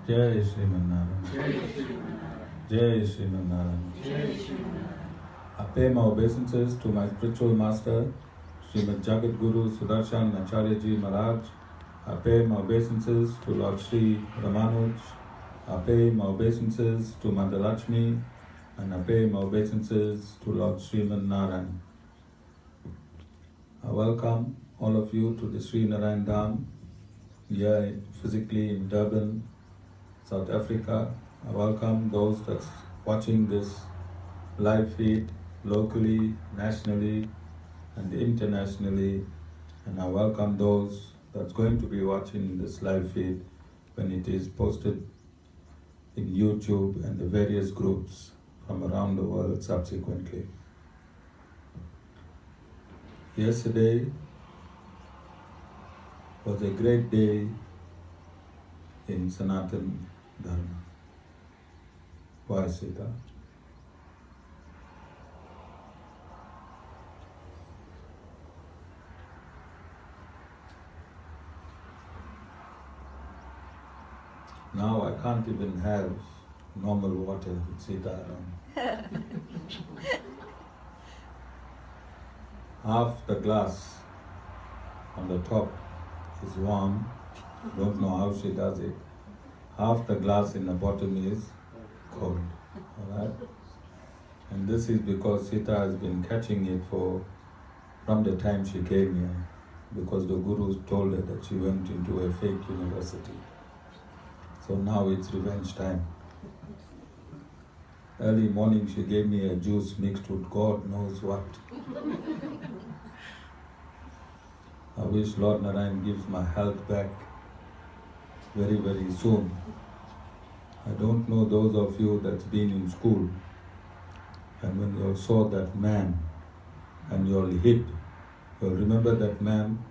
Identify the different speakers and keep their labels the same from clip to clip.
Speaker 1: Jai Sriman Narayan. Jai Sriman Narayan. I pay my obeisances to my spiritual master, Srimad Jagat Guru Sudarshan Acharya Ji Maharaj. I pay my obeisances to Lord Sri Ramanuj. I pay my obeisances to Mother Lakshmi, and I pay my obeisances to Lord Sriman Narayan. I welcome all of you to the Sri Narayan Dham, here physically in Durban, South Africa. I welcome those that's watching this live feed locally, nationally, and internationally. And I welcome those that's going to be watching this live feed when it is posted in YouTube and the various groups from around the world subsequently. Yesterday was a great day in Sanatana Dharma. Why, Sita? Now I can't even have normal water with Sita around. Half the glass on the top is warm. I don't know how she does it. Half the glass in the bottom is cold. Alright? And this is because Sita has been catching it from the time she came here, because the Guru told her that she went into a fake university. So now it's revenge time. Early morning she gave me a juice mixed with God knows what. I wish Lord Narayan gives my health back very, very soon. I don't know those of you that's been in school, and when you saw that man and you'll hid, you'll remember that man,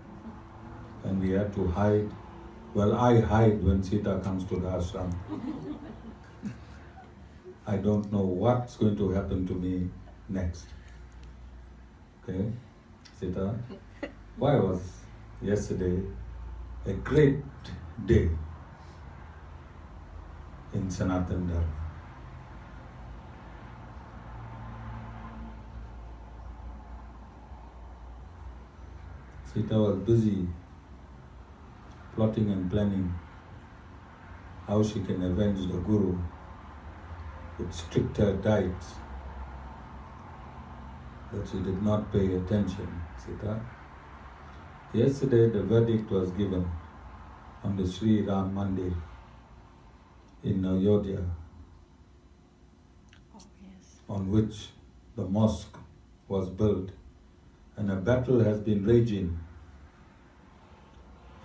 Speaker 1: and we had to hide. Well, I hide when Sita comes to the ashram. I don't know what's going to happen to me next. Okay, Sita? Why was yesterday a great day in Sanatana Dharma? Sita was busy plotting and planning how she can avenge the Guru with stricter diets, but she did not pay attention, Sita. Yesterday the verdict was given on the Sri Ram Mandir in Ayodhya, on which the mosque was built, and a battle has been raging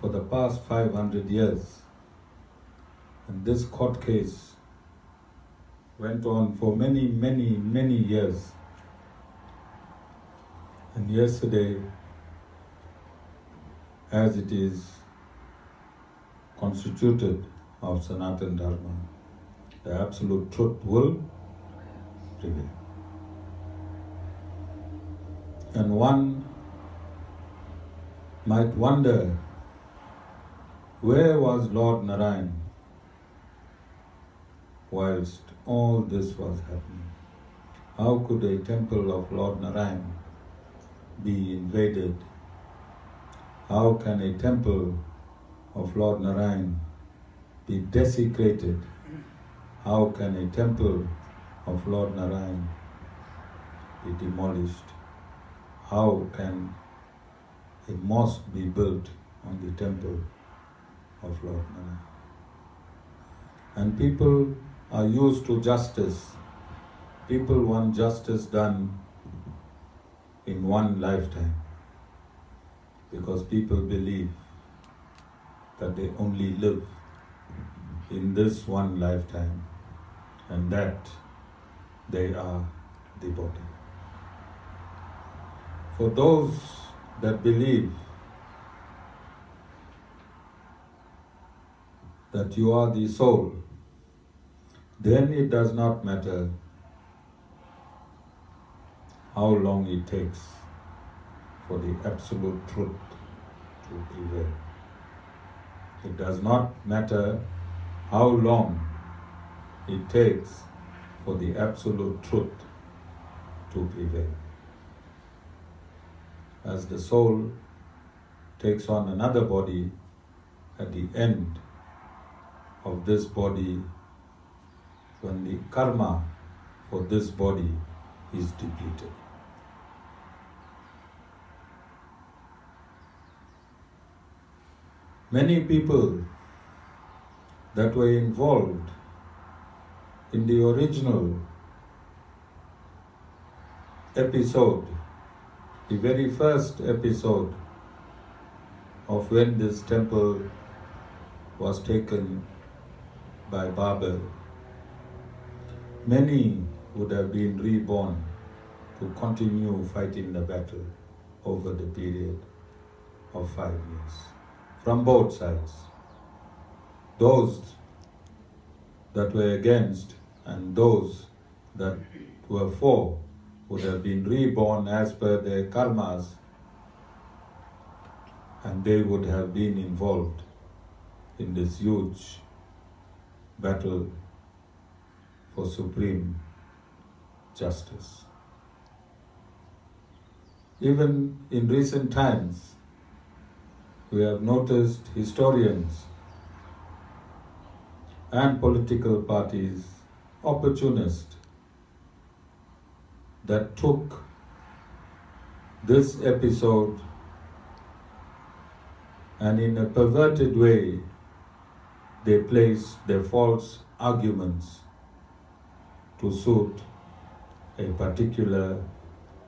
Speaker 1: for the past 500 years. And this court case went on for many, many, many years. And yesterday, as it is constituted of Sanatana Dharma, the absolute truth will prevail. And one might wonder, where was Lord Narayan whilst all this was happening? How could a temple of Lord Narayan be invaded? How can a temple of Lord Narayan be desecrated? How can a temple of Lord Narayan be demolished? How can a mosque be built on the temple of Lord Narayan? And people are used to justice. People want justice done in one lifetime, because people believe that they only live in this one lifetime, and that they are the body. For those that believe that you are the soul, then it does not matter how long it takes for the absolute truth to prevail. It does not matter how long it takes for the absolute truth to prevail. As the soul takes on another body, at the end of this body, when the karma for this body is depleted. Many people that were involved in the original episode, the very first episode of when this temple was taken by Babur, many would have been reborn to continue fighting the battle over the period of 5 years, from both sides. Those that were against and those that were for would have been reborn as per their karmas, and they would have been involved in this huge battle for supreme justice. Even in recent times, we have noticed historians and political parties, opportunists, that took this episode and in a perverted way they placed their false arguments to suit a particular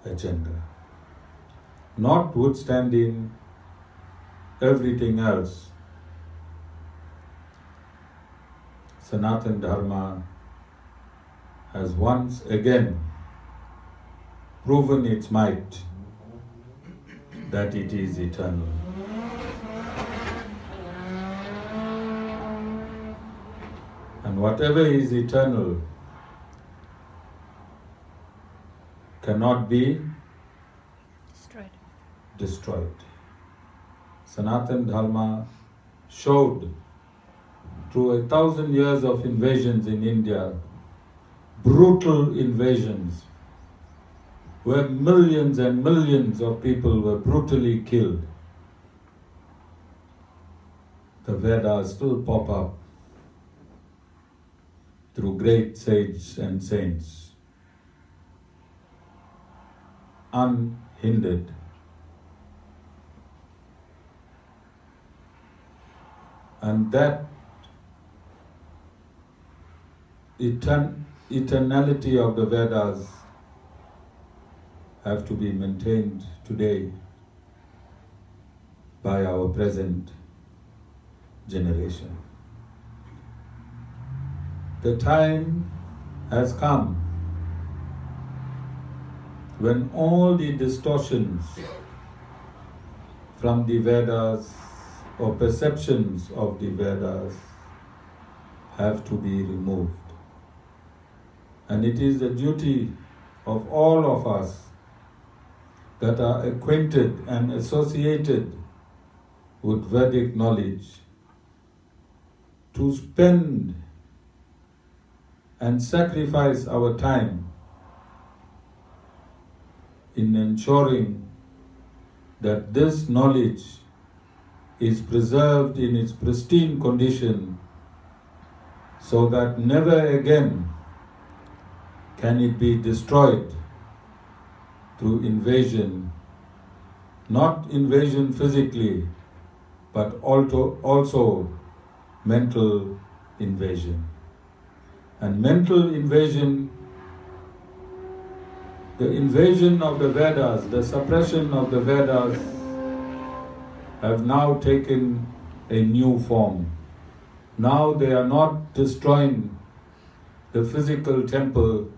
Speaker 1: agenda. Notwithstanding everything else, Sanatana Dharma has once again proven its might that it is eternal. And whatever is eternal cannot be destroyed. Sanatana Dharma showed through 1,000 years of invasions in India, brutal invasions, where millions and millions of people were brutally killed. The Vedas still pop up through great sages and saints, unhindered. And that eternality of the Vedas have to be maintained today by our present generation. The time has come when all the distortions from the Vedas or perceptions of the Vedas have to be removed. And it is the duty of all of us that are acquainted and associated with Vedic knowledge to spend and sacrifice our time in ensuring that this knowledge is preserved in its pristine condition, so that never again can it be destroyed through invasion, not invasion physically, but also mental invasion. And mental invasion, the invasion of the Vedas, the suppression of the Vedas, have now taken a new form. Now they are not destroying the physical temple,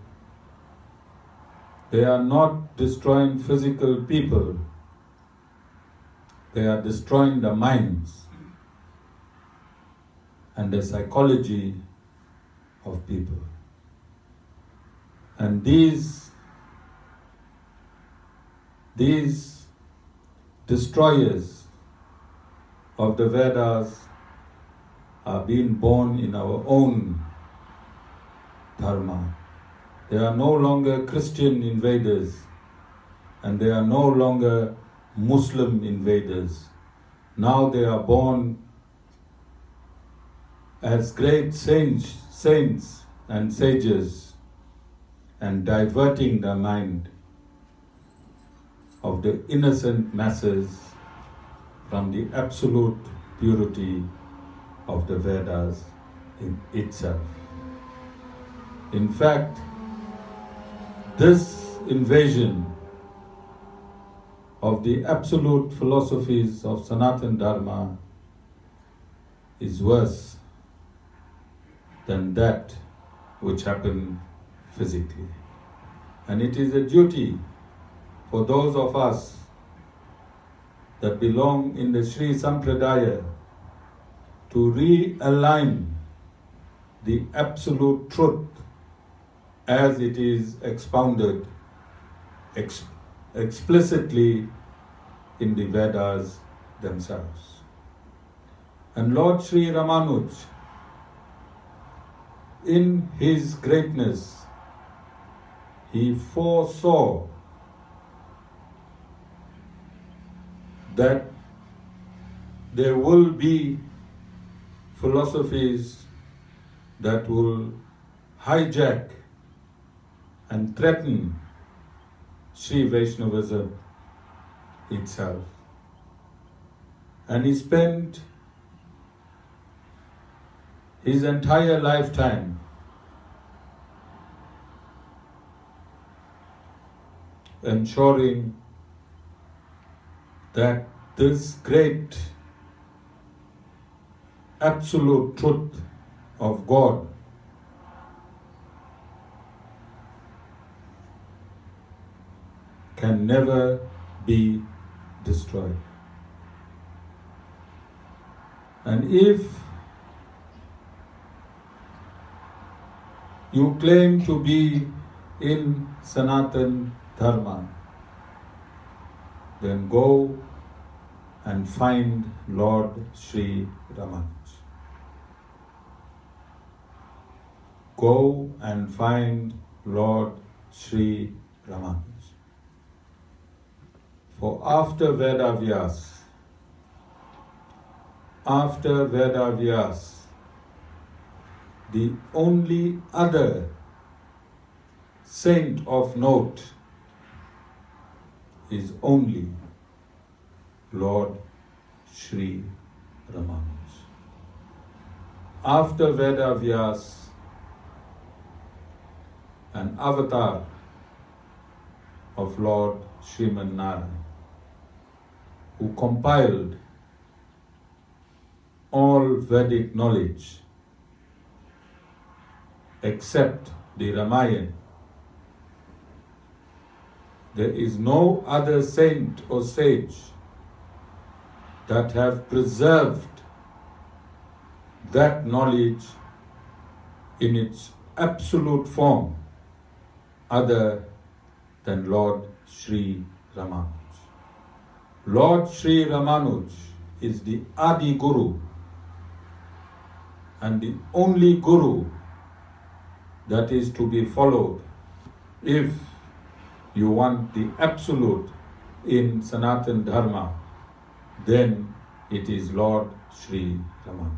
Speaker 1: they are not destroying physical people, they are destroying the minds and the psychology of people. And these destroyers of the Vedas are being born in our own dharma. They are no longer Christian invaders, and they are no longer Muslim invaders. Now they are born as great saints and sages, and diverting the mind of the innocent masses from the absolute purity of the Vedas in itself. In fact, this invasion of the absolute philosophies of Sanatana Dharma is worse than that which happened physically. And it is a duty for those of us that belong in the Sri Sampradaya to realign the absolute truth as it is expounded explicitly in the Vedas themselves. And Lord Sri Ramanuj, in his greatness, he foresaw that there will be philosophies that will hijack and threaten Sri Vaishnavism itself. And he spent his entire lifetime ensuring that this great absolute truth of God can never be destroyed. And if you claim to be in Sanatana Dharma, then go and find Lord Sri Ramanuj. Go and find Lord Sri Ramanuj. For after Vedavyas, the only other saint of note is only Lord Sri Ramanuj. After Vedavyas, an avatar of Lord Sriman Narayan, who compiled all Vedic knowledge except the Ramayana. There is no other saint or sage that have preserved that knowledge in its absolute form other than Lord Sri Ramanuj. Lord Sri Ramanuj is the Adi Guru and the only Guru that is to be followed if you want the absolute in Sanatana Dharma, then it is Lord Sri Ramanuj.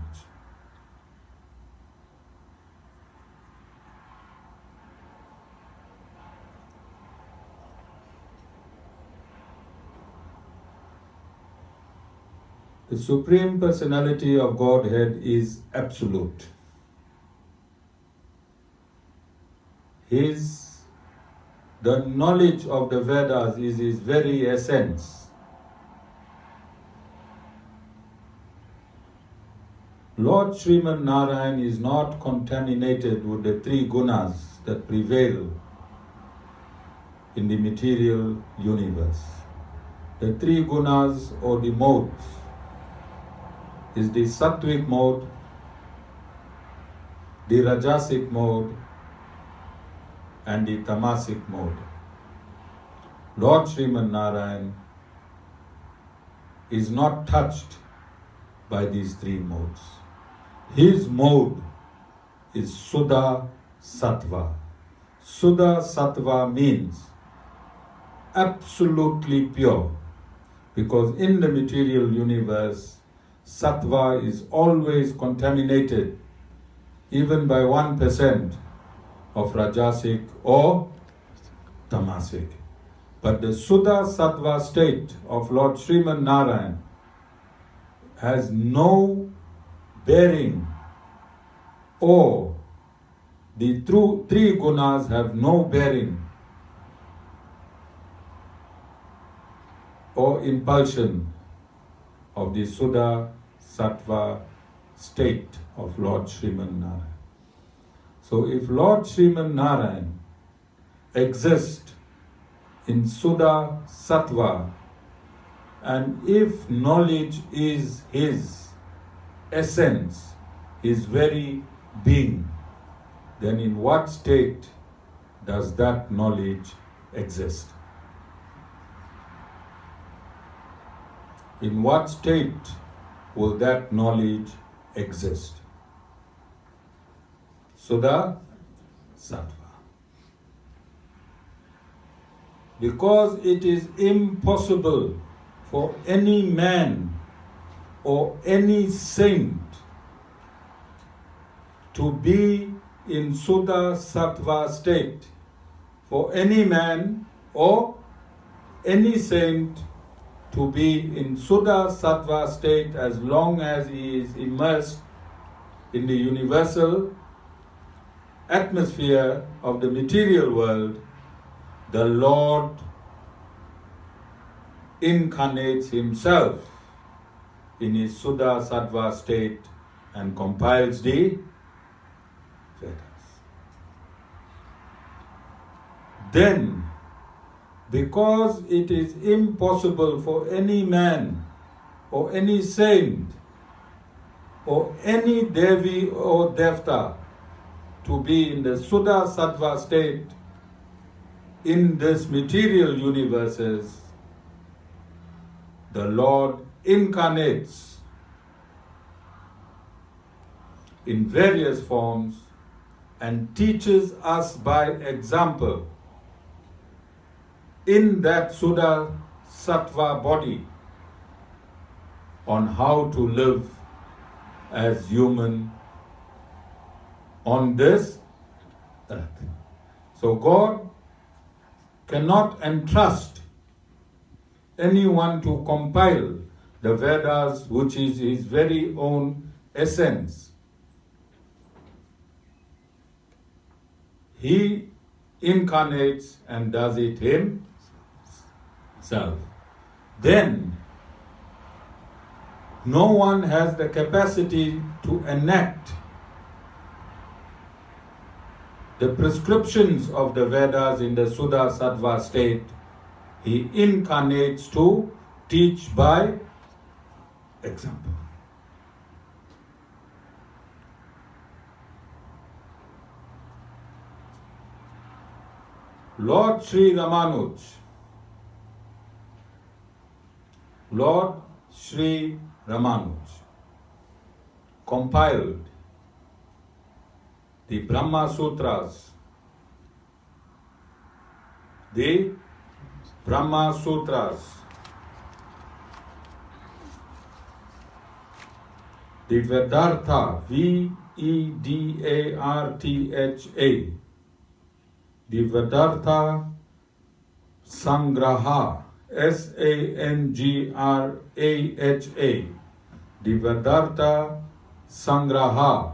Speaker 1: The Supreme Personality of Godhead is absolute. The knowledge of the Vedas is his very essence. Lord Sriman Narayan is not contaminated with the three gunas that prevail in the material universe. The three gunas or the modes is the sattvic mode, the rajasic mode, and the tamasic mode. Lord Sriman Narayan is not touched by these three modes. His mode is Suddha Sattva. Suddha Sattva means absolutely pure, because in the material universe, Sattva is always contaminated, even by 1% of Rajasic or Tamasic. But the Suddha Sattva state of Lord Sriman Narayan has no bearing, or the three gunas have no bearing or impulsion of the Suddha Sattva state of Lord Sriman Narayan. So if Lord Sriman Narayan exists in Suddha Sattva, and if knowledge is his essence, his very being, then in what state does that knowledge exist? In what state will that knowledge exist? Suddha Sattva. Because it is impossible for any man or any saint to be in Suddha Sattva state, for any man or any saint to be in Suddha Sattva state as long as he is immersed in the universal atmosphere of the material world, the Lord incarnates himself in his Suddha Sattva state and compiles the Vedas. Then, because it is impossible for any man or any saint or any Devi or Devta to be in the Suddha Sattva state in this material universes, the Lord incarnates in various forms and teaches us by example in that Suddha Sattva body on how to live as human on this earth. So God cannot entrust anyone to compile the Vedas, which is his very own essence. He incarnates and does it himself. Then, no one has the capacity to enact the prescriptions of the Vedas in the Suddha Sattva state. He incarnates to teach by example. Lord Sri Ramanuj, Lord Sri Ramanuj compiled the Brahma Sutras, the Brahma Sutras, the Vedanta, Vedartha, the Vedanta Sangraha, Sangraha, the Vedanta Sangraha.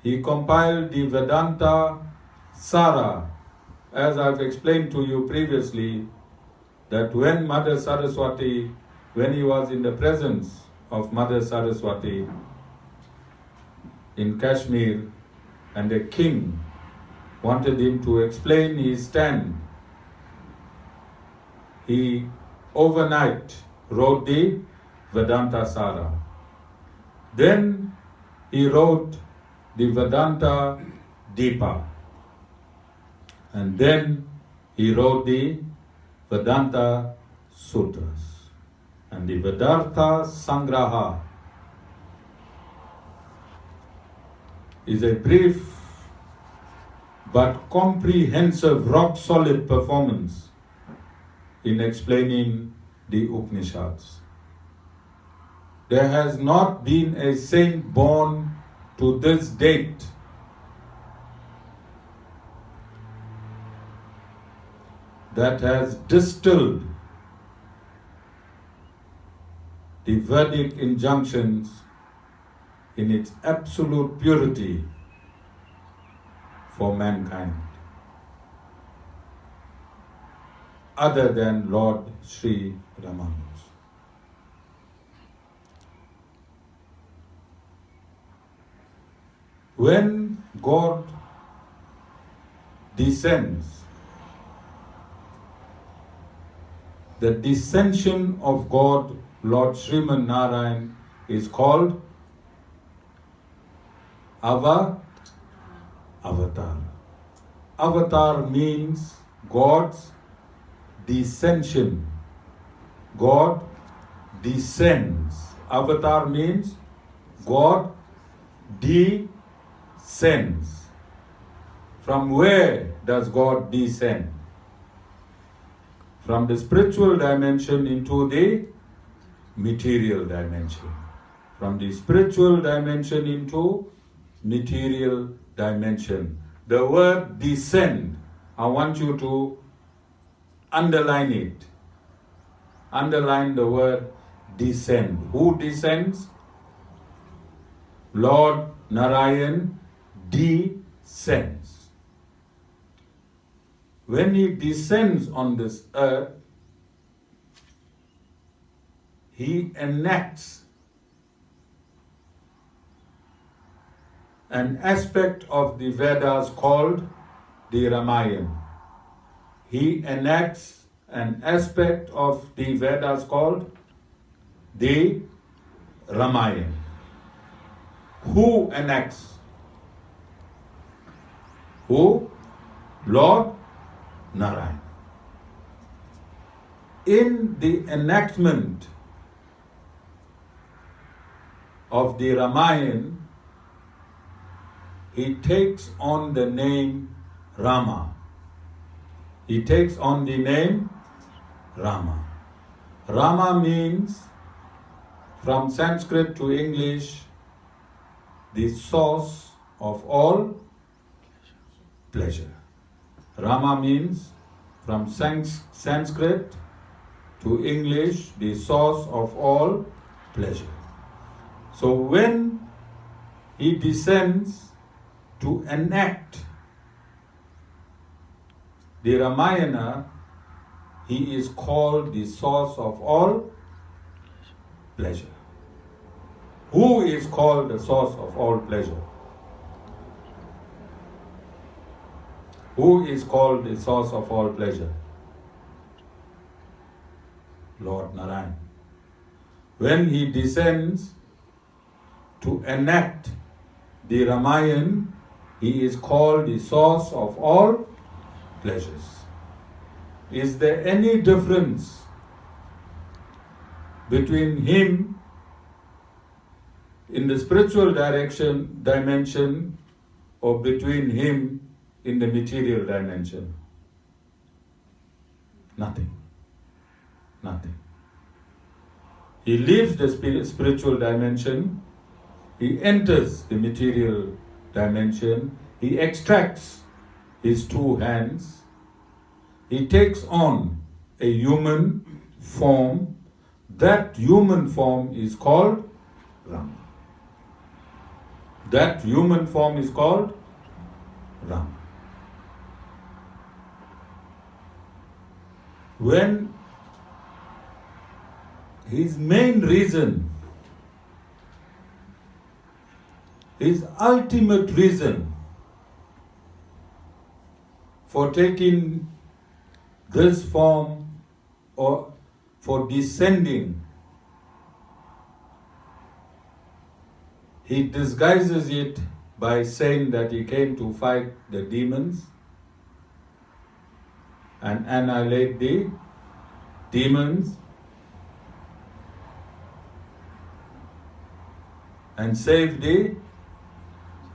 Speaker 1: He compiled the Vedanta Sara, as I've explained to you previously, that when Mother Saraswati, when he was in the presence of Mother Saraswati in Kashmir, and the king wanted him to explain his stand, he overnight wrote the Vedanta Sara. Then he wrote the Vedanta Deepa. And then he wrote the Vedanta Sutras. And the Vedanta Sangraha is a brief but comprehensive, rock-solid performance in explaining the Upanishads. There has not been a saint born to this date that has distilled the Vedic injunctions in its absolute purity for mankind, other than Lord Sri Ramanuj. When God descends, the descension of God, Lord Sriman Narayan, is called Avatar. Avatar means God's descension. God descends. Avatar means God descends. From where does God descend? From the spiritual dimension into the material dimension. From the spiritual dimension into material dimension. The word descend, I want you to underline it. Underline the word descend. Who descends? Lord Narayan descends. When he descends on this earth, he enacts an aspect of the Vedas called the Ramayana. He enacts an aspect of the Vedas called the Ramayana. Who enacts? Who? Lord Narayan. In the enactment of the Ramayana, he takes on the name Rama. He takes on the name Rama. Rama means, from Sanskrit to English, the source of all pleasure. Rama means, from Sanskrit to English, the source of all pleasure. So when he descends to enact the Ramayana, he is called the source of all pleasure. Who is called the source of all pleasure? Who is called the source of all pleasure? Lord Narayan. When he descends to enact the Ramayana, he is called the source of all pleasures. Is there any difference between him in the spiritual dimension or between him in the material dimension? Nothing. Nothing. He leaves the spiritual dimension, he enters the material dimension, he extracts his two hands, he takes on a human form. That human form is called Rama. That human form is called Rama. When his main reason, his ultimate reason for taking this form or for descending, he disguises it by saying that he came to fight the demons and annihilate the demons and save the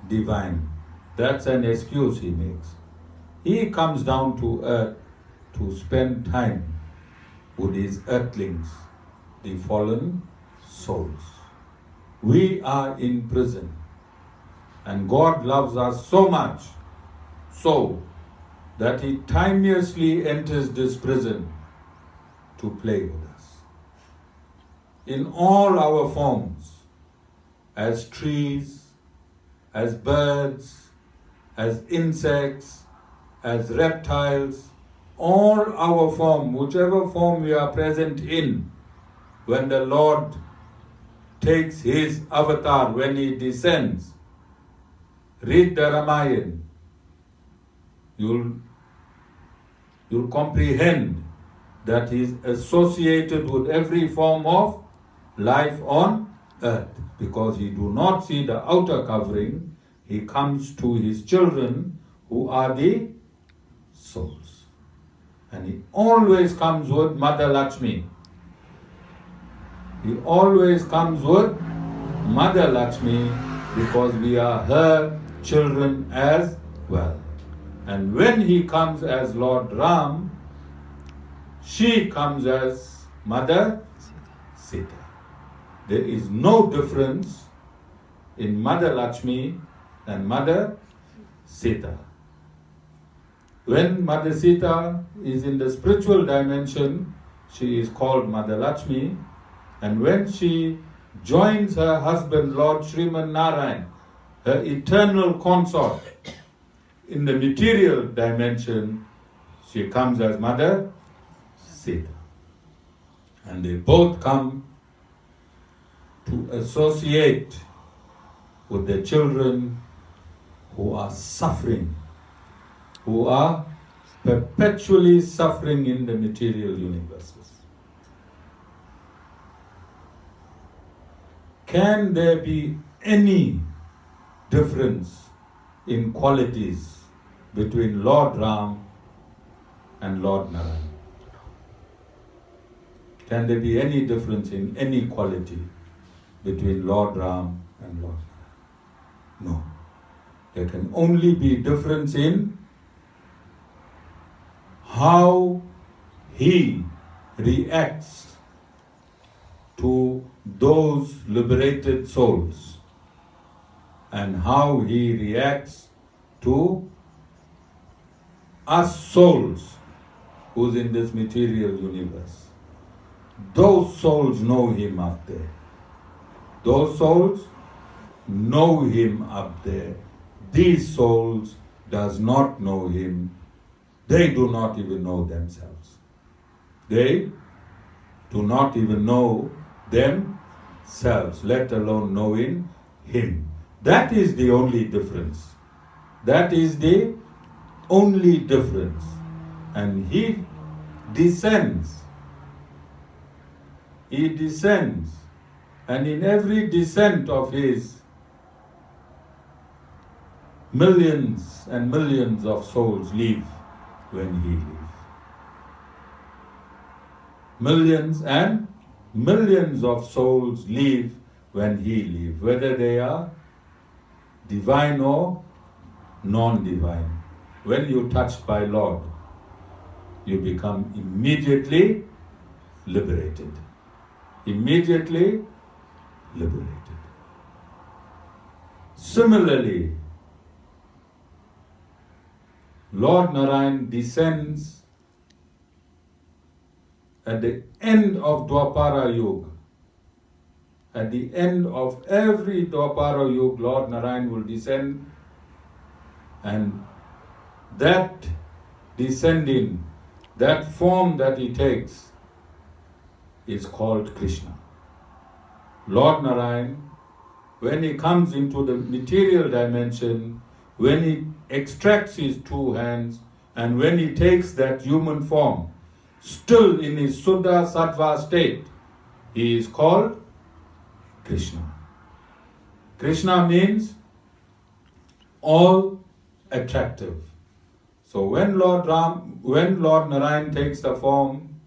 Speaker 1: divine. That's an excuse he makes. He comes down to earth to spend time with his earthlings, the fallen souls. We are in prison, and God loves us so much so that he timelessly enters this prison to play with us. In all our forms, as trees, as birds, as insects, as reptiles, all our form, whichever form we are present in, when the Lord takes his avatar, when he descends, read the Ramayana, you'll comprehend that he is associated with every form of life on earth, because he do not see the outer covering. He comes to his children who are the souls. And he always comes with Mother Lakshmi. He always comes with Mother Lakshmi because we are her children as well. And when he comes as Lord Ram, she comes as Mother Sita. There is no difference in Mother Lakshmi and Mother Sita. When Mother Sita is in the spiritual dimension, she is called Mother Lakshmi, and when she joins her husband, Lord Sriman Narayan, her eternal consort, in the material dimension, she comes as Mother Sita. And they both come to associate with the children who are suffering, who are perpetually suffering in the material universes. Can there be any difference in qualities between Lord Ram and Lord Narayan? Can there be any difference in any quality between Lord Ram and Lord Narayan? No. There can only be difference in how he reacts to those liberated souls and how he reacts to us souls who's in this material universe. Those souls know him up there. Those souls know him up there. These souls does not know him. They do not even know themselves. They do not even know themselves, let alone knowing him. That is the only difference. That is the only difference. And he descends. He descends. And in every descent of his, millions and millions of souls leave when he leaves. Millions and millions of souls leave when he leaves, whether they are divine or non-divine. When you're touched by Lord, you become immediately liberated. Immediately liberated. Similarly, Lord Narayan descends at the end of Dwapara Yuga. At the end of every Dwapara Yuga, Lord Narayan will descend, and that descending, that form that he takes, is called Krishna. Lord Narayan, when he comes into the material dimension, when he extracts his two hands, and when he takes that human form, still in his Suddha Sattva state, he is called Krishna. Krishna means all attractive. So when Lord Narayan takes the form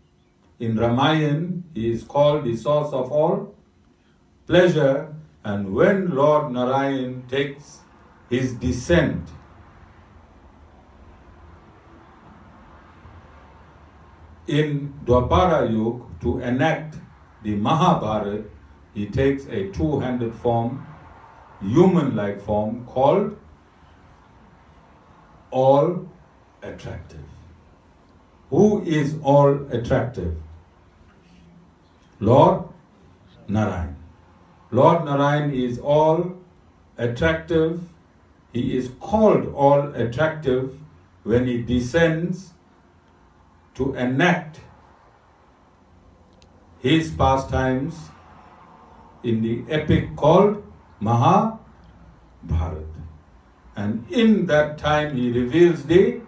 Speaker 1: in Ramayana, he is called the source of all pleasure, and when Lord Narayan takes his descent in Dwapara Yuga to enact the Mahabharata, he takes a two-handed form, human-like form called all attractive. Who is all attractive? Lord Narayan. Lord Narayan is all attractive. He is called all attractive when he descends to enact his pastimes in the epic called Mahabharata. And in that time he reveals the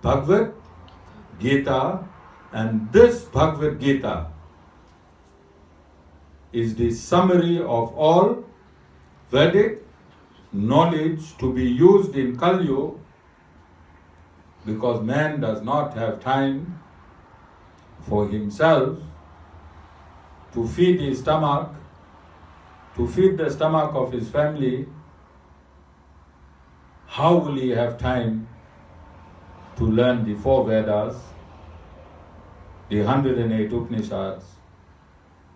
Speaker 1: Bhagavad Gita, and this Bhagavad Gita is the summary of all Vedic knowledge to be used in Kali Yuga, because man does not have time for himself to feed his stomach, to feed the stomach of his family. How will he have time to learn the 4 Vedas, the 108 Upanishads,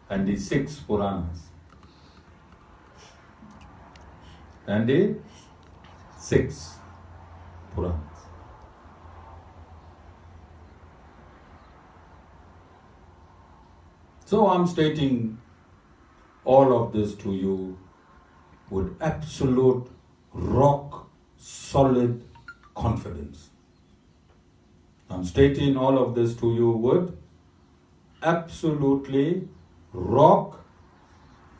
Speaker 1: and the 6 Puranas? And the 6 Puranas. So I'm stating all of this to you with absolute rock solid confidence. I'm stating all of this to you with absolutely rock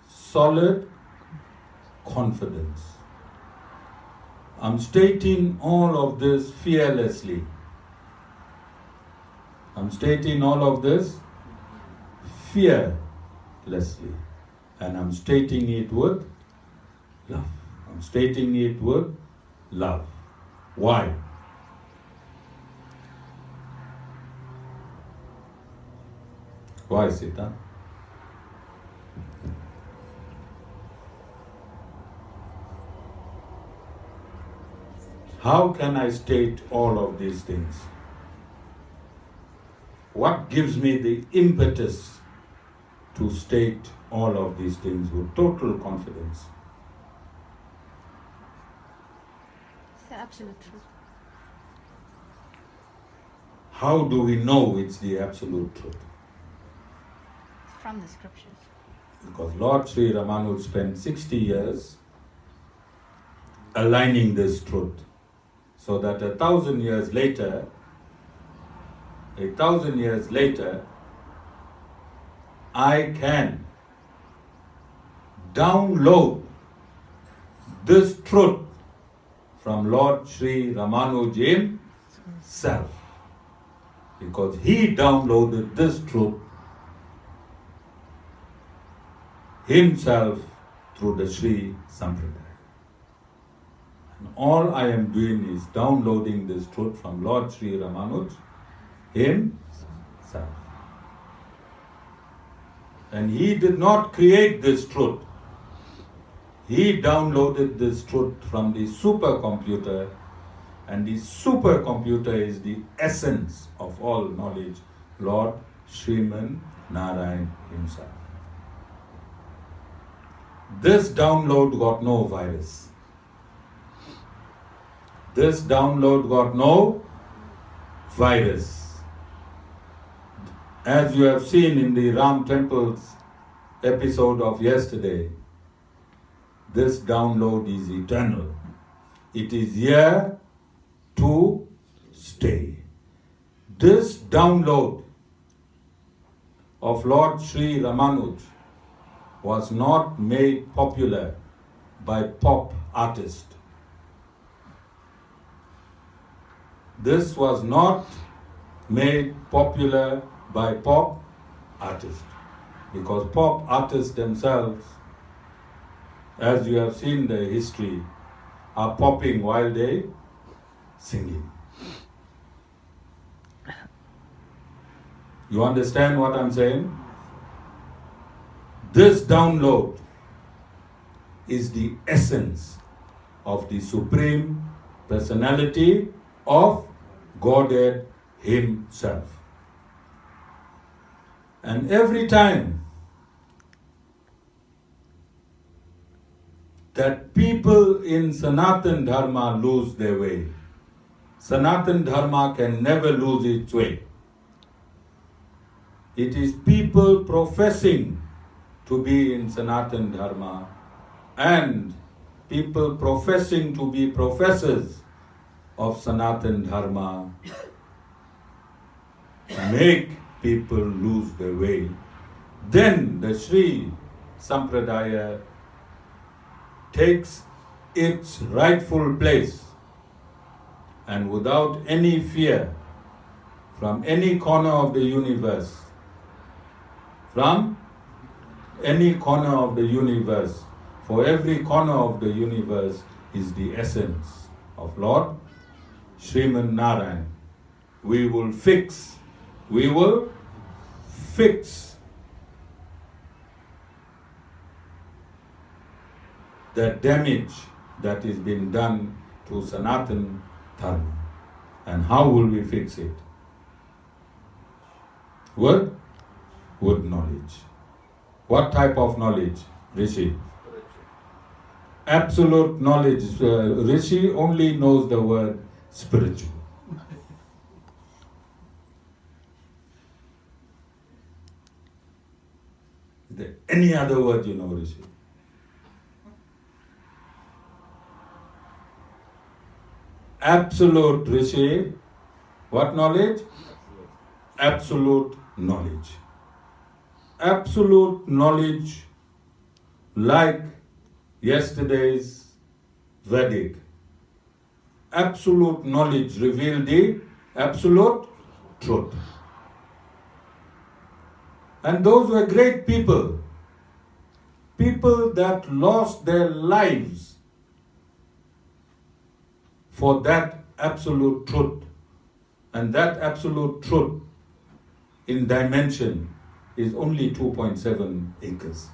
Speaker 1: solid confidence. I'm stating all of this fearlessly. I'm stating all of this fearlessly. And I'm stating it with love. I'm stating it with love. Why? Why, Sita? How can I state all of these things? What gives me the impetus to state all of these things with total confidence?
Speaker 2: It's the absolute truth.
Speaker 1: How do we know it's the absolute truth?
Speaker 2: It's from the scriptures.
Speaker 1: Because Lord Sri Ramanuj spent 60 years aligning this truth, so that 1,000 years later, I can download this truth from Lord Sri Ramanuj himself, because he downloaded this truth himself through the Sri Sampradaya. And all I am doing is downloading this truth from Lord Sri Ramanuj himself. And he did not create this truth. He downloaded this truth from the supercomputer, and the supercomputer is the essence of all knowledge, Lord Sriman Narayan himself. This download got no virus. This download got no virus. As you have seen in the Ram Temple's episode of yesterday, this download is eternal. It is here to stay. This download of Lord Sri Ramanuj was not made popular by pop artists. This was not made popular by pop artists, because pop artists themselves, as you have seen the history, are popping while they singing. You understand what I'm saying? This download is the essence of the Supreme Personality of Godhead Himself. And every time that people in Sanatan Dharma lose their way, Sanatan Dharma can never lose its way. It is people professing to be in Sanatan Dharma and people professing to be professors of Sanatan Dharma make people lose their way. Then the Sri Sampradaya takes its rightful place, and without any fear, from any corner of the universe, from any corner of the universe, for every corner of the universe is the essence of Lord Sriman Narayan. We will fix the damage that is being done to Sanatan Dharma. And how will we fix it? With knowledge. What type of knowledge, Rishi? Absolute knowledge. Rishi only knows the word spiritual. Is there any other word you know, Rishi? Absolute, Rishi. What knowledge? Absolute knowledge. Absolute knowledge like yesterday's Vedic. Absolute knowledge revealed the absolute truth. And those were great people. People that lost their lives for that absolute truth. And that absolute truth in dimension is only 2.7 acres.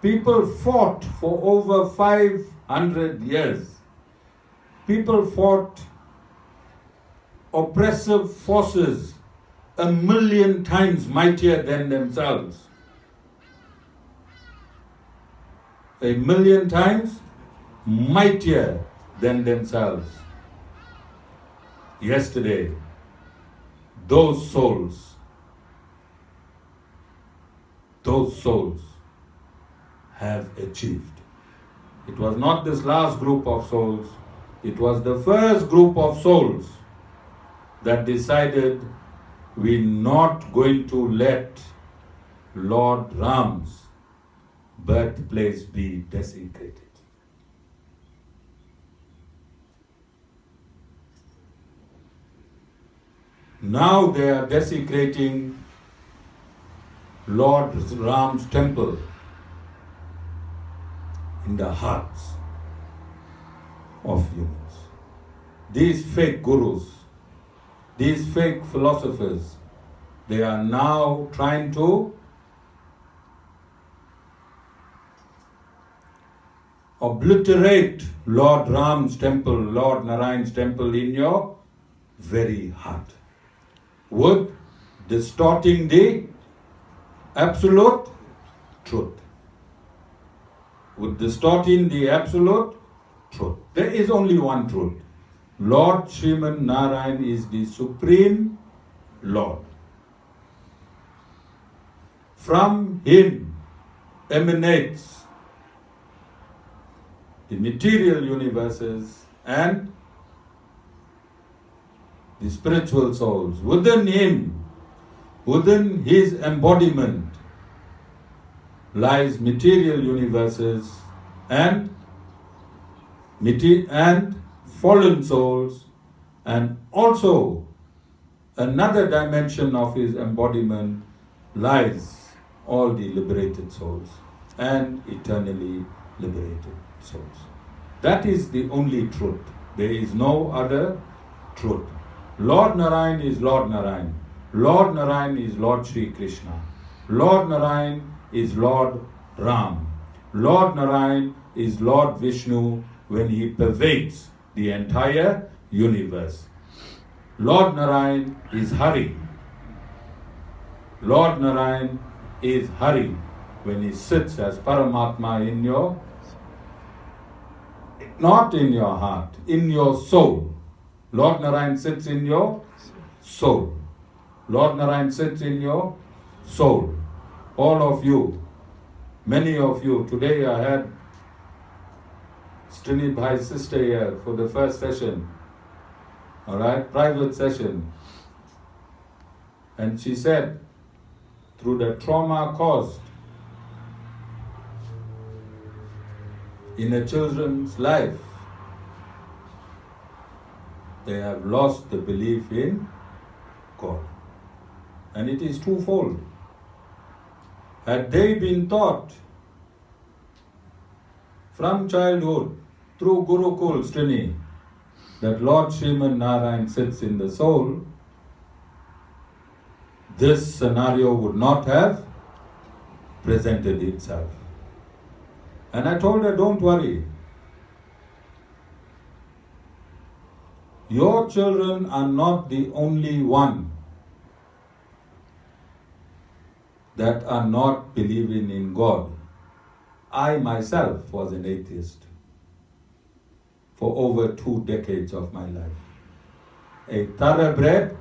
Speaker 1: People fought for over 500 years. People fought oppressive forces 1,000,000 times mightier than themselves. 1,000,000 times mightier than themselves. Yesterday, those souls have achieved. It was not this last group of souls, it was the first group of souls that decided we're not going to let Lord Ram's birthplace be desecrated. Now they are desecrating Lord Ram's temple in the hearts of humans. These fake gurus, these fake philosophers, they are now trying to obliterate Lord Ram's temple, Lord Narayan's temple in your very heart, with distorting the absolute truth. With distorting the absolute truth. There is only one truth. Lord Sriman Narayan is the Supreme Lord. From Him emanates the material universes and the spiritual souls. Within Him, within His embodiment, lies material universes and fallen souls, and also another dimension of His embodiment lies all the liberated souls and eternally liberated souls. That is the only truth. There is no other truth. Lord Narayan is Lord Narayan. Lord Narayan is Lord Sri Krishna. Lord Narayan is Lord Ram. Lord Narayan is Lord Vishnu when he pervades the entire universe. Lord Narayan is Hari. Lord Narayan is Hari when he sits as Paramatma in your, not in your heart, in your soul. Lord Narayan sits in your soul. Lord Narayan sits in your soul. All of you, many of you, today I had Srini Bhai's sister here for the first session, alright, private session. And she said, through the trauma caused in a children's life, they have lost the belief in God. And it is twofold. Had they been taught from childhood through Gurukul Srini that Lord Sriman Narayan sits in the soul, this scenario would not have presented itself. And I told her, don't worry. Your children are not the only one that are not believing in God. I myself was an atheist for over 2 decades of my life. A thoroughbred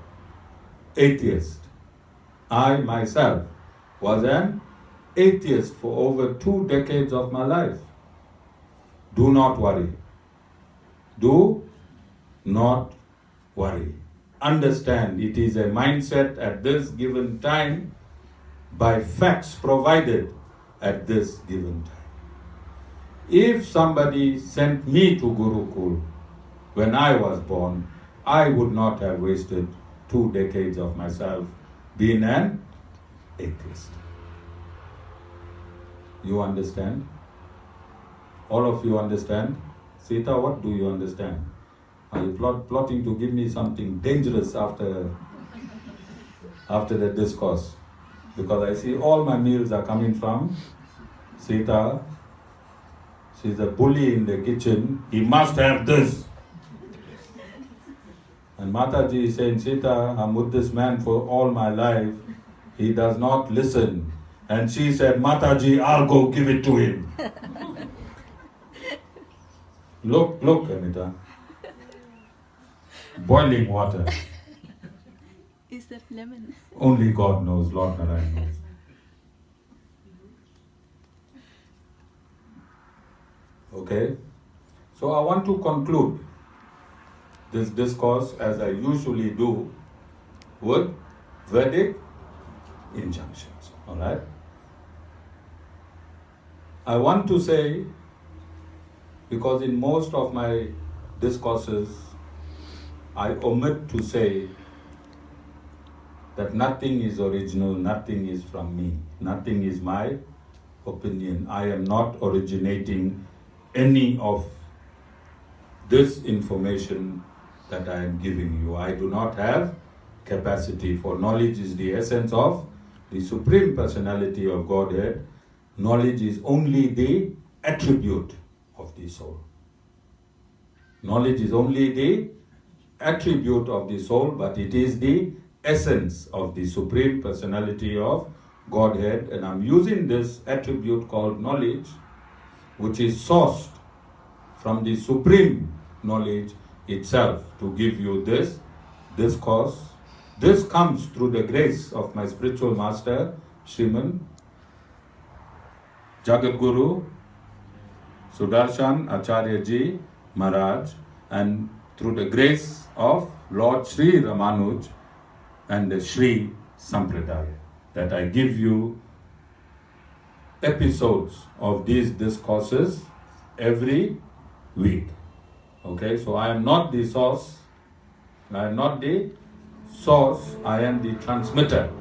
Speaker 1: atheist. I myself was an atheist for over 2 decades of my life. Do not worry. Do not worry. Understand it is a mindset at this given time by facts provided at this given time. If somebody sent me to Gurukul when I was born, I would not have wasted 2 decades of myself being an atheist. You understand? All of you understand? Sita, what do you understand? Are you plotting to give me something dangerous after the discourse? Because I see all my meals are coming from Sita. She's a bully in the kitchen. He must have this. And Mataji is saying, Sita, I'm with this man for all my life. He does not listen. And she said, Mataji, I'll go give it to him. Look, Anita. Boiling water.
Speaker 2: Is that lemon?
Speaker 1: Only God knows, Lord Narayan knows. Okay? So I want to conclude this discourse as I usually do with Vedic injunctions. Alright? I want to say, because in most of my discourses, I omit to say that nothing is original, nothing is from me, nothing is my opinion. I am not originating any of this information that I am giving you. I do not have capacity, for knowledge is the essence of the Supreme Personality of Godhead. Knowledge is only the attribute of the soul. Knowledge is only the attribute of the soul, but it is the essence of the Supreme Personality of Godhead. And I'm using this attribute called knowledge, which is sourced from the Supreme Knowledge itself, to give you this discourse. This comes through the grace of my spiritual master, Sriman Jagat Guru Sudarshan Acharya Ji Maharaj, and through the grace of Lord Sri Ramanuj and the Sri Sampradaya, that I give you episodes of these discourses every week. Okay, so I am not the source, I am not the source, I am the transmitter.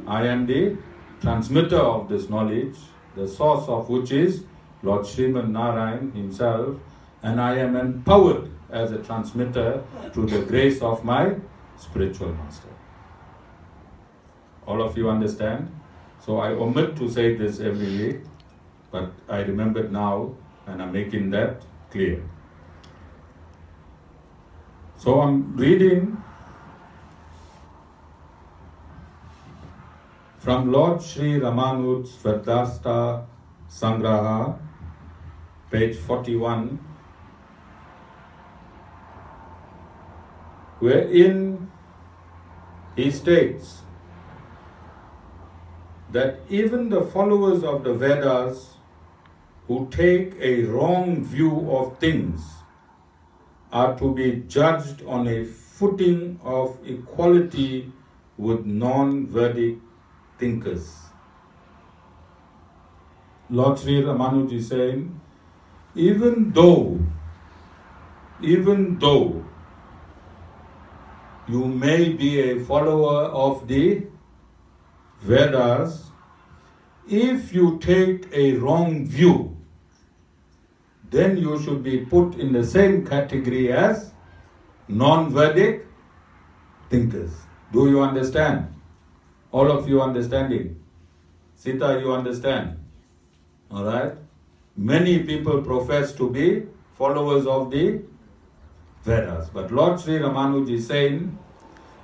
Speaker 1: I am the transmitter of this knowledge, the source of which is Lord Sriman Narayan himself, and I am empowered as a transmitter through the grace of my spiritual master. All of you understand? So I omit to say this every week, but I remember now and I'm making that clear. So I'm reading from Lord Sri Ramanuj Vedanta Sangraha, page 41, wherein he states that even the followers of the Vedas who take a wrong view of things are to be judged on a footing of equality with non-Vedic thinkers. Lord Sri Ramanuj is saying, even though you may be a follower of the Vedas, if you take a wrong view, then you should be put in the same category as non-Vedic thinkers. Do you understand? All of you understanding? Sita, you understand? All right? Many people profess to be followers of the Vedas. But Lord Sri Ramanuj is saying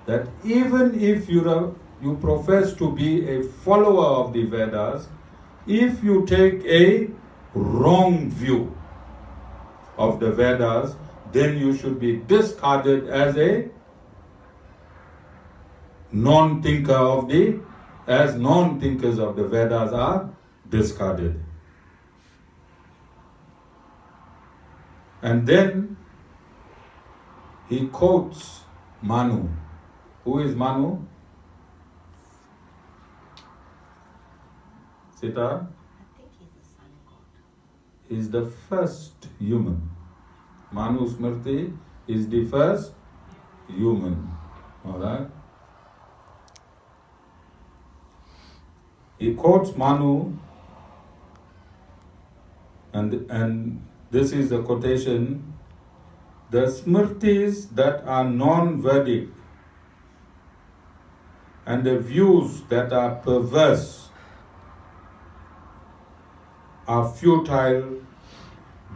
Speaker 1: that even if you profess to be a follower of the Vedas, if you take a wrong view of the Vedas, then you should be discarded as a non-thinker of the, as non-thinkers of the Vedas are discarded. And then he quotes Manu. Who is Manu? Sita?
Speaker 3: I think he's the son of God.
Speaker 1: He's the first human. Manu Smriti is the first human. Alright? He quotes Manu, and this is the quotation: the Smritis that are non-Vedic and the views that are perverse are futile,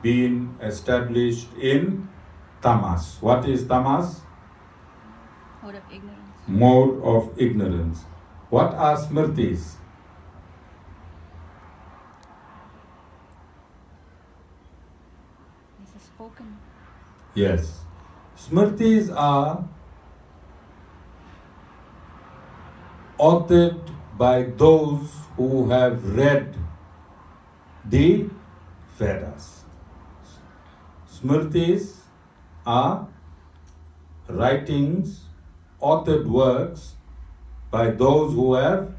Speaker 1: being established in tamas. What is tamas?
Speaker 2: Mode of ignorance.
Speaker 1: Mode of ignorance. What are smritis?
Speaker 2: This is spoken.
Speaker 1: Yes. Smritis are authored by those who have read the Vedas. Smritis are writings, authored works by those who have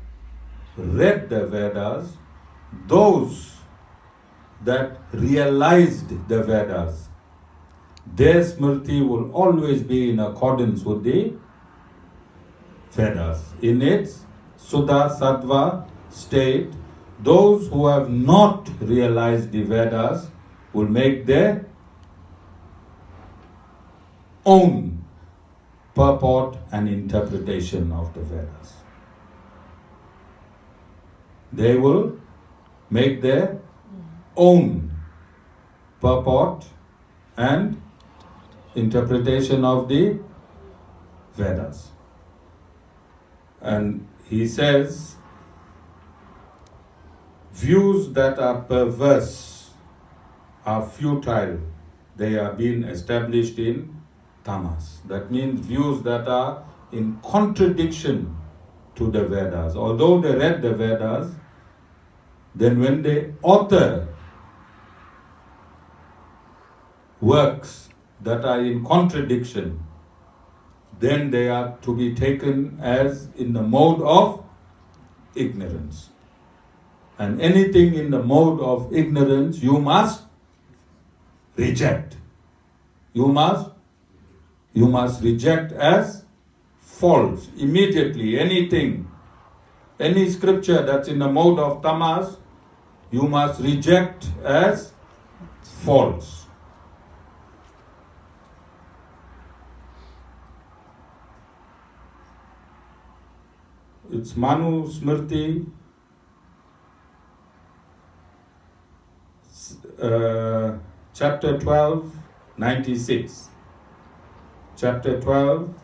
Speaker 1: read the Vedas, those that realized the Vedas. Their smriti will always be in accordance with the Vedas. In its Suddha Sattva state, those who have not realized the Vedas will make their own purport and interpretation of the Vedas. They will make their own purport and interpretation of the Vedas. And he says, views that are perverse are futile. They are being established in tamas. That means views that are in contradiction to the Vedas. Although they read the Vedas, then when they author works that are in contradiction, then they are to be taken as in the mode of ignorance. And anything in the mode of ignorance, you must reject. You must reject as false immediately. Anything, any scripture that's in the mode of tamas, you must reject as false. It's Manu Smriti chapter 12, 96. Chapter 12,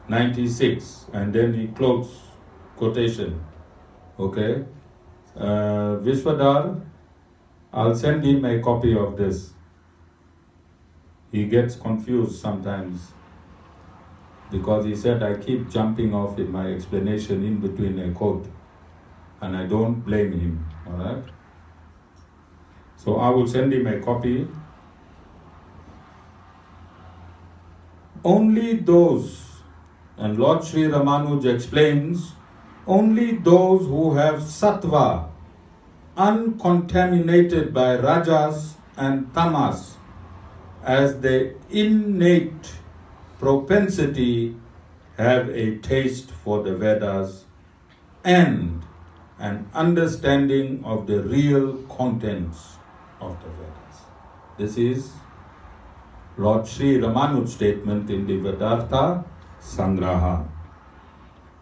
Speaker 1: 96. And then he quotes quotation. Okay? Vishwadhar, I'll send him a copy of this. He gets confused sometimes because he said I keep jumping off in my explanation in between a quote, and I don't blame him, all right? So I will send him a copy. Only those, and Lord Sri Ramanuj explains, only those who have sattva uncontaminated by rajas and tamas as their innate propensity have a taste for the Vedas and an understanding of the real contents of the Vedas. This is Lord Sri Ramanuj's statement in the Vedanta Sangraha.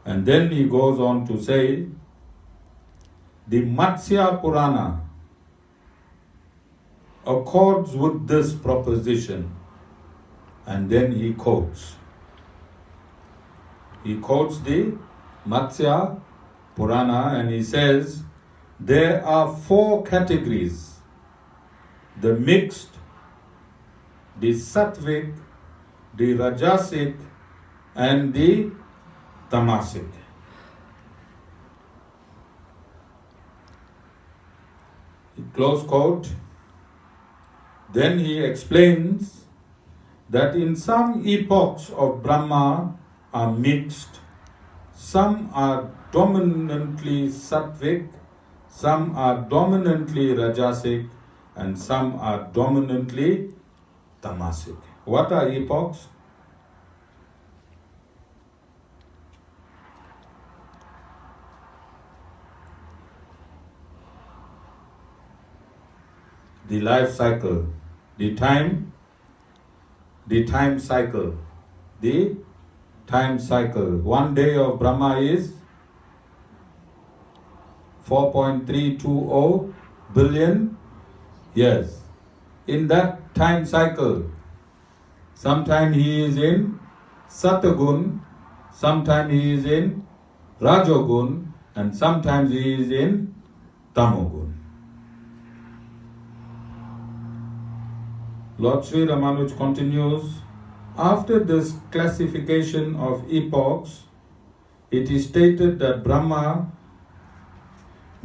Speaker 1: And then he goes on to say, the Matsya Purana accords with this proposition, and then he quotes. He quotes the Matsya Purana and he says, there are 4 categories: the mixed, the sattvic, the rajasic, and the tamasic. Close quote. Then he explains that in some epochs of Brahma are mixed, some are dominantly sattvic, some are dominantly rajasic, and some are dominantly tamasic. What are epochs? The life cycle, the time cycle, the time cycle. 1 day of Brahma is 4.320 billion years. In that time cycle, sometime he is in Satagun, sometime he is in Rajogun, and sometimes he is in Tamogun. Lord Sri Ramanuj continues, after this classification of epochs, it is stated that Brahma,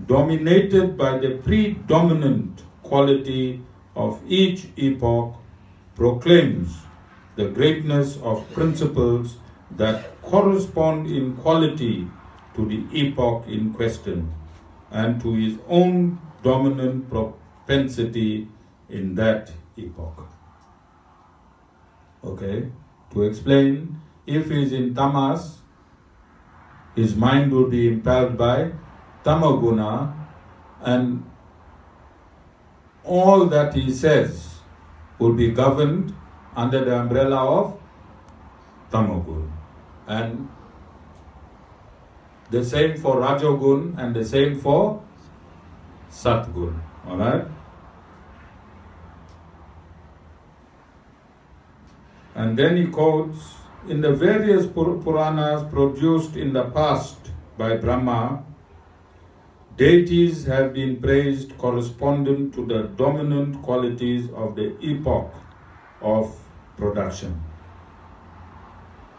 Speaker 1: dominated by the predominant quality of each epoch, proclaims the greatness of principles that correspond in quality to the epoch in question and to his own dominant propensity in that epoch. Okay, to explain, if he is in tamas, his mind will be impelled by tamaguna, and all that he says will be governed under the umbrella of tamagun. And the same for rajogun and the same for satgun. Alright? And then he quotes, in the various Puranas produced in the past by Brahma, deities have been praised corresponding to the dominant qualities of the epoch of production.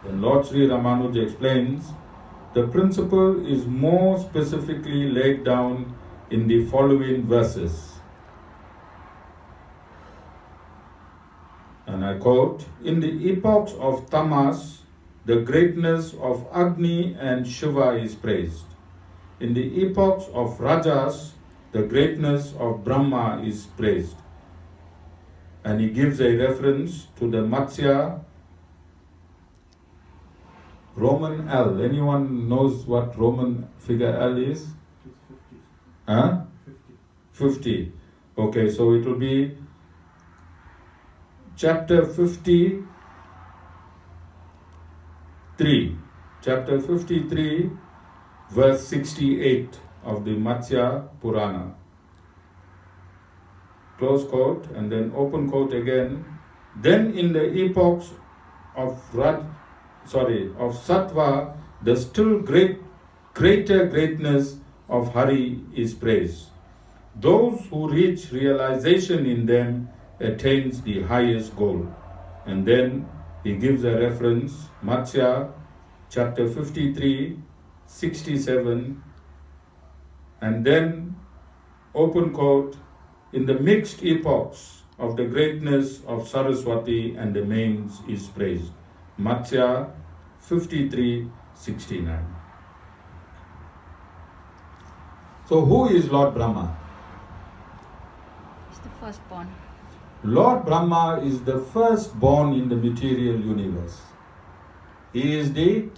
Speaker 1: Then Lord Sri Ramanuj explains, the principle is more specifically laid down in the following verses. And I quote, in the epochs of tamas, the greatness of Agni and Shiva is praised. In the epochs of rajas, the greatness of Brahma is praised. And he gives a reference to the Matsya Roman L. Anyone knows what Roman figure L is? 50. Huh? 50. Okay, so it will be chapter 53. Chapter 53, verse 68 of the Matsya Purana. close quote, and then open quote again. Then in the epochs of Sattva, the still greater greatness of Hari is praised. Those who reach realization in them attains the highest goal. And then he gives a reference, Matsya, chapter 53, 67, and then, open quote, in the mixed epochs of the greatness of Saraswati and the mains is praised. Matsya 53, 69. So who is Lord Brahma?
Speaker 2: He's the firstborn.
Speaker 1: Lord Brahma is the firstborn in the material universe. He is the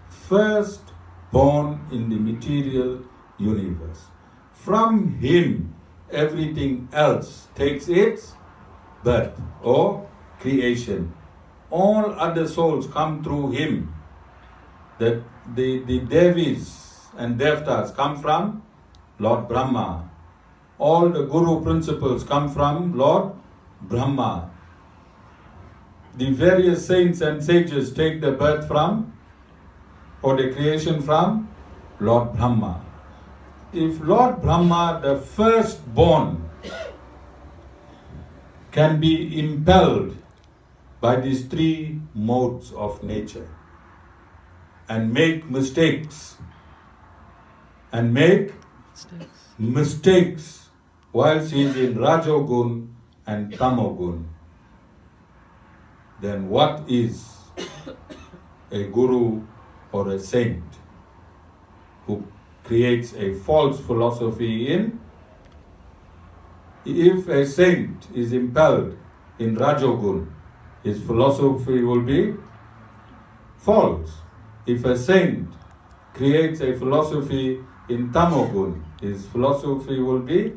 Speaker 1: firstborn in the material universe. From him, everything else takes its birth or creation. All other souls come through him. The Devis and Devtas come from Lord Brahma. All the Guru principles come from Lord Brahma. The various saints and sages take the birth from, or the creation from, Lord Brahma. If Lord Brahma, the firstborn, can be impelled by these three modes of nature and make mistakes whilst he is in Rajogun and Tamogun, then what is a guru or a saint who creates a false philosophy in? If a saint is impelled in Rajogun, his philosophy will be false. If a saint creates a philosophy in Tamogun, his philosophy will be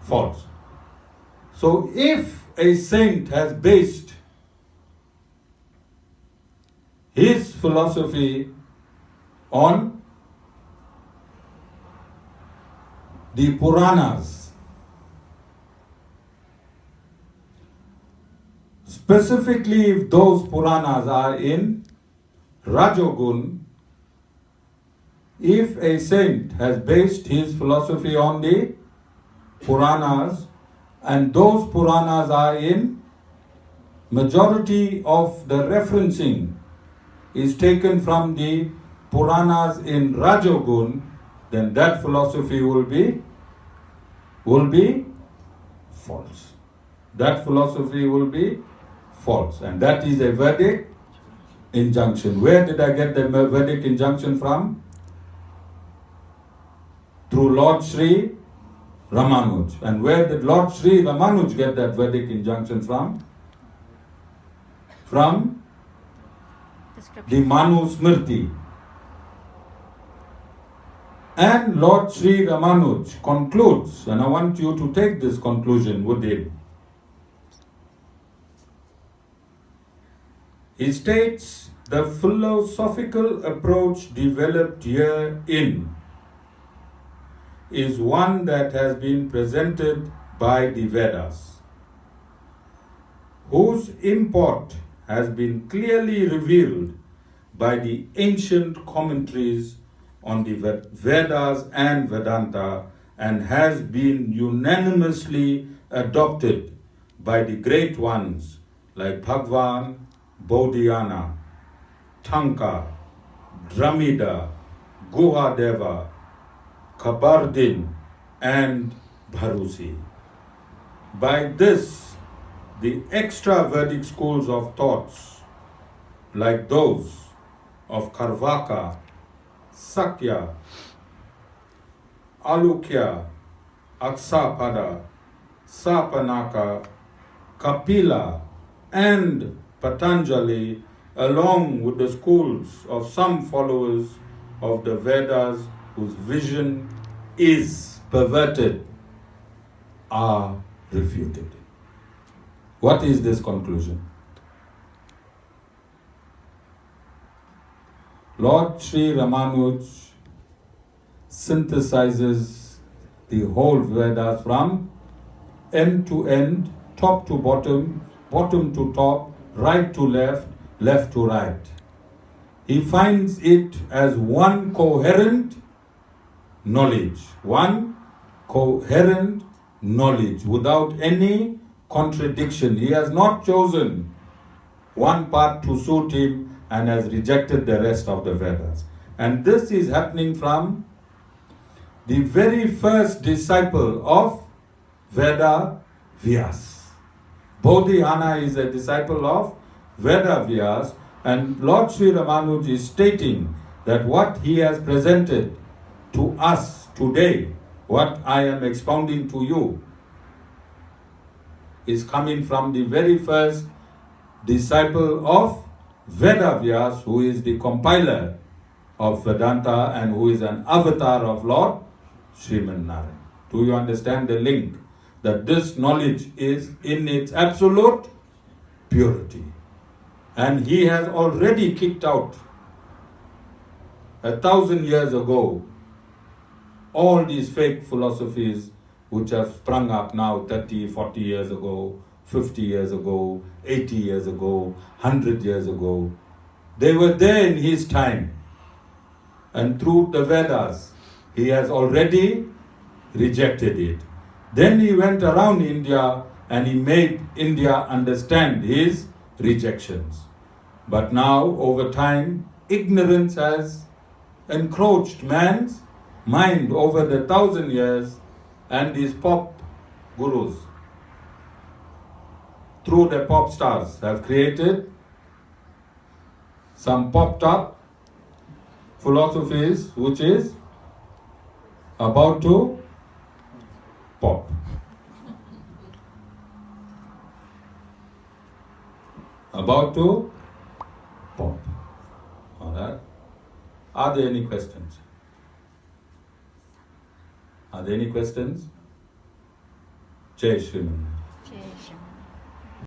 Speaker 1: false. So if a saint has based his philosophy on the Puranas, specifically if those Puranas are in Rajogun, if a saint has based his philosophy on the Puranas and those Puranas are in, majority of the referencing is taken from the Puranas in Rajogun, then that philosophy will be false. That philosophy will be false. And that is a Vedic injunction. Where did I get the Vedic injunction from? Through Lord Sri Ramanuj. And where did Lord Sri Ramanuj get that Vedic injunction from? From the Manu Smriti. And Lord Sri Ramanuj concludes, and I want you to take this conclusion with him. He states, the philosophical approach developed herein is one that has been presented by the Vedas, whose import has been clearly revealed by the ancient commentaries on the Vedas and Vedanta, and has been unanimously adopted by the great ones like Bhagwan, Bodhayana, Tanka, Dramida, Guhadeva, Kabardin, and Bharusi. By this, the extra Vedic schools of thoughts, like those of Karvaka, Sakya, Alukya, Aksapada, Sapanaka, Kapila, and Patanjali, along with the schools of some followers of the Vedas whose vision is perverted, are refuted. What is this conclusion? Lord Sri Ramanuj synthesizes the whole Vedas from end to end, top to bottom, bottom to top, right to left, left to right. He finds it as one coherent knowledge, one coherent knowledge without any contradiction. He has not chosen one part to suit him and has rejected the rest of the Vedas. And this is happening from the very first disciple of Veda Vyas. Bodhidharma is a disciple of Veda Vyas, and Lord Sri Ramanuj is stating that what he has presented to us today, what I am expounding to you, is coming from the very first disciple of Veda Vyas, who is the compiler of Vedanta and who is an avatar of Lord Sriman Narayan. Do you understand the link? That this knowledge is in its absolute purity. And he has already kicked out 1,000 years ago all these fake philosophies which have sprung up now 30, 40 years ago, 50 years ago, 80 years ago, 100 years ago. They were there in his time. And through the Vedas, he has already rejected it. Then he went around India and he made India understand his rejections. But now, over time, ignorance has encroached man's mind over the 1,000 years, and these pop gurus, through the pop stars, have created some popped up philosophies which is about to pop. About to pop. Alright? Are there any questions? Are there any questions? Jai Shriman.
Speaker 2: Jai Shyam.